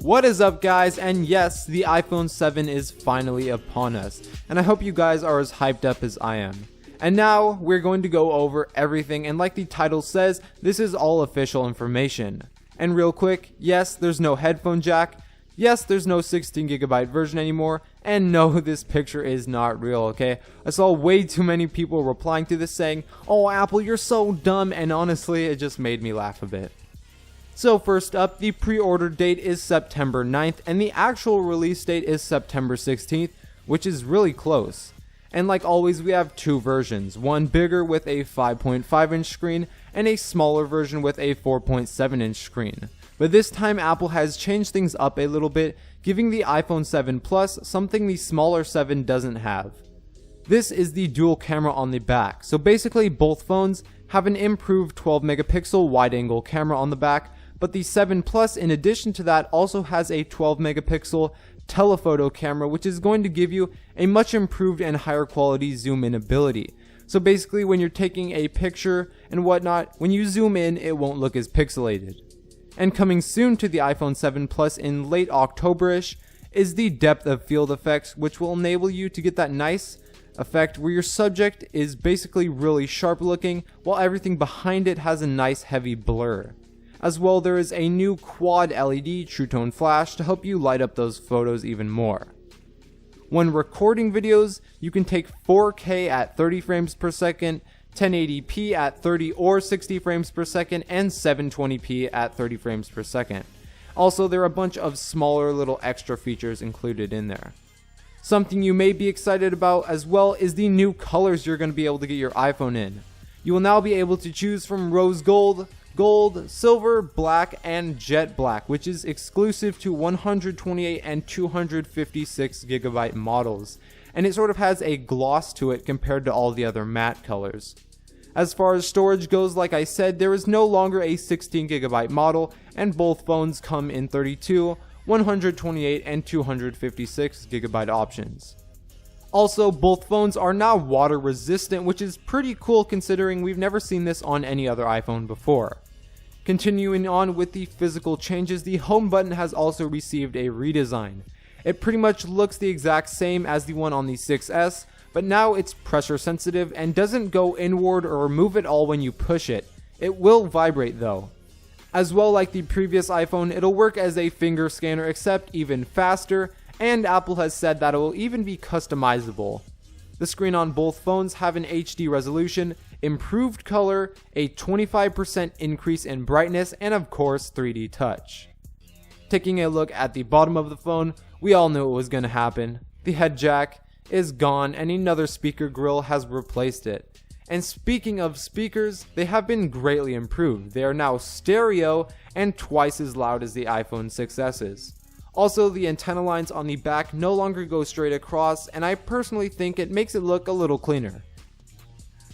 What is up, guys? And yes, the iPhone 7 is finally upon us, and I hope you guys are as hyped up as I am. And now we're going to go over everything, and like the title says, this is all official information. And real quick, yes, there's no headphone jack, yes, there's no 16GB version anymore, and no, this picture is not real, okay? I saw way too many people replying to this saying, "Oh, Apple, you're so dumb," and honestly, it just made me laugh a bit. So first up, the pre-order date is September 9th, and the actual release date is September 16th, which is really close. And like always, we have two versions, one bigger with a 5.5-inch screen, and a smaller version with a 4.7-inch screen. But this time Apple has changed things up a little bit, giving the iPhone 7 Plus something the smaller 7 doesn't have. This is the dual camera on the back, so basically both phones have an improved 12 megapixel wide-angle camera on the back, but the 7 Plus in addition to that also has a 12 megapixel telephoto camera, which is going to give you a much improved and higher quality zoom in ability. So basically when you're taking a picture and whatnot, when you zoom in it won't look as pixelated. And coming soon to the iPhone 7 Plus in late October-ish is the depth of field effects, which will enable you to get that nice effect where your subject is basically really sharp looking while everything behind it has a nice heavy blur. As well, there is a new quad LED True Tone flash to help you light up those photos even more. When recording videos, you can take 4K at 30 frames per second, 1080p at 30 or 60 frames per second, and 720p at 30 frames per second. Also, there are a bunch of smaller little extra features included in there. Something you may be excited about as well is the new colors you're going to be able to get your iPhone in. You will now be able to choose from rose gold, gold, silver, black, and jet black, which is exclusive to 128 and 256GB models, and it sort of has a gloss to it compared to all the other matte colors. As far as storage goes, like I said, there is no longer a 16GB model, and both phones come in 32, 128, and 256GB options. Also, both phones are now water resistant, which is pretty cool considering we've never seen this on any other iPhone before. Continuing on with the physical changes, the home button has also received a redesign. It pretty much looks the exact same as the one on the 6S, but now it's pressure sensitive and doesn't go inward or move at all when you push it. It will vibrate though. As well, like the previous iPhone, it'll work as a finger scanner except even faster, and Apple has said that it will even be customizable. The screen on both phones have an HD resolution, improved color, a 25% increase in brightness, and of course 3D touch. Taking a look at the bottom of the phone, we all knew it was going to happen. The head jack is gone and another speaker grill has replaced it. And speaking of speakers, they have been greatly improved. They are now stereo and twice as loud as the iPhone 6S's. Also, the antenna lines on the back no longer go straight across, and I personally think it makes it look a little cleaner.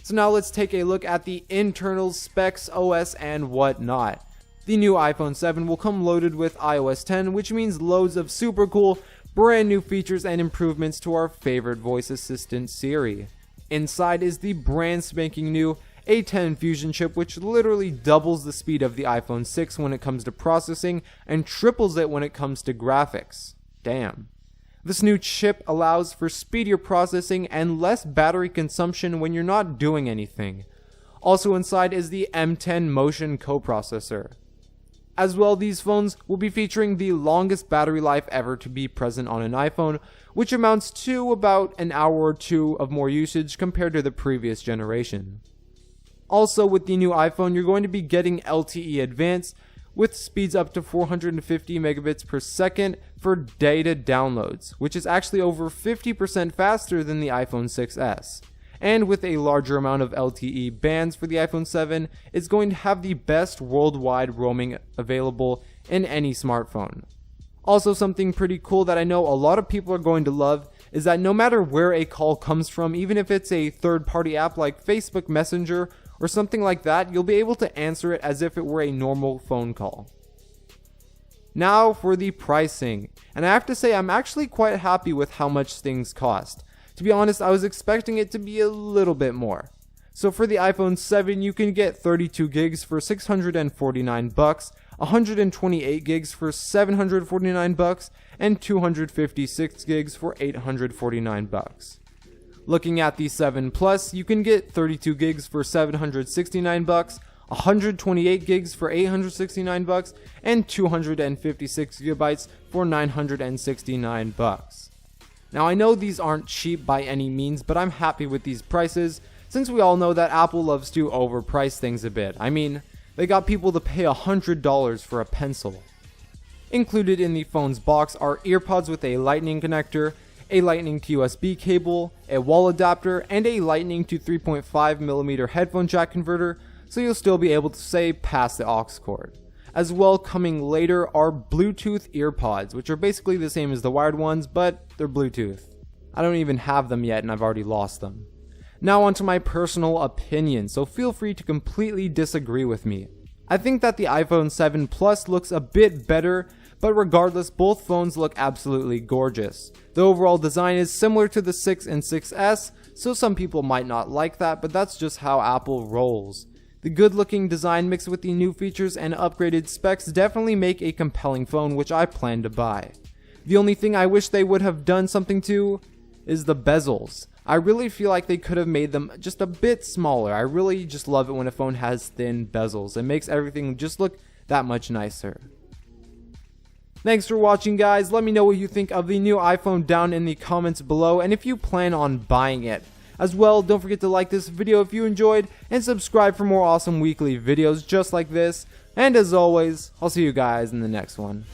So now let's take a look at the internal specs, OS, and whatnot. The new iPhone 7 will come loaded with iOS 10, which means loads of super cool, brand new features and improvements to our favorite voice assistant Siri. Inside is the brand spanking new A10 Fusion chip, which literally doubles the speed of the iPhone 6 when it comes to processing and triples it when it comes to graphics. Damn. This new chip allows for speedier processing and less battery consumption when you're not doing anything. Also inside is the M10 Motion coprocessor. As well, these phones will be featuring the longest battery life ever to be present on an iPhone, which amounts to about an hour or two of more usage compared to the previous generation. Also, with the new iPhone, you're going to be getting LTE Advanced with speeds up to 450 megabits per second for data downloads, which is actually over 50% faster than the iPhone 6S. And with a larger amount of LTE bands for the iPhone 7, it's going to have the best worldwide roaming available in any smartphone. Also, something pretty cool that I know a lot of people are going to love is that no matter where a call comes from, even if it's a third-party app like Facebook Messenger or something like that, you'll be able to answer it as if it were a normal phone call. Now for the pricing, and I have to say I'm actually quite happy with how much things cost. To be honest, I was expecting it to be a little bit more. So for the iPhone 7, you can get 32 gigs for $649, 128 gigs for $749, and 256 gigs for $849. Looking at the 7 Plus, you can get 32 gigs for $769, 128 gigs for $869, and 256 gigabytes for $969. Now I know these aren't cheap by any means, but I'm happy with these prices, since we all know that Apple loves to overprice things a bit. I mean, they got people to pay $100 for a pencil. Included in the phone's box are earpods with a lightning connector, a lightning to USB cable, a wall adapter, and a lightning to 3.5mm headphone jack converter, so you'll still be able to say pass the aux cord. As well, coming later are Bluetooth earpods, which are basically the same as the wired ones, but they're Bluetooth. I don't even have them yet and I've already lost them. Now onto my personal opinion, so feel free to completely disagree with me. I think that the iPhone 7 Plus looks a bit better, but regardless, both phones look absolutely gorgeous. The overall design is similar to the 6 and 6S, so some people might not like that, but that's just how Apple rolls. The good-looking design mixed with the new features and upgraded specs definitely make a compelling phone, which I plan to buy. The only thing I wish they would have done something to is the bezels. I really feel like they could have made them just a bit smaller. I really just love it when a phone has thin bezels. It makes everything just look that much nicer. Thanks for watching, guys. Let me know what you think of the new iPhone down in the comments below, and if you plan on buying it. As well, don't forget to like this video if you enjoyed, and subscribe for more awesome weekly videos just like this. And as always, I'll see you guys in the next one.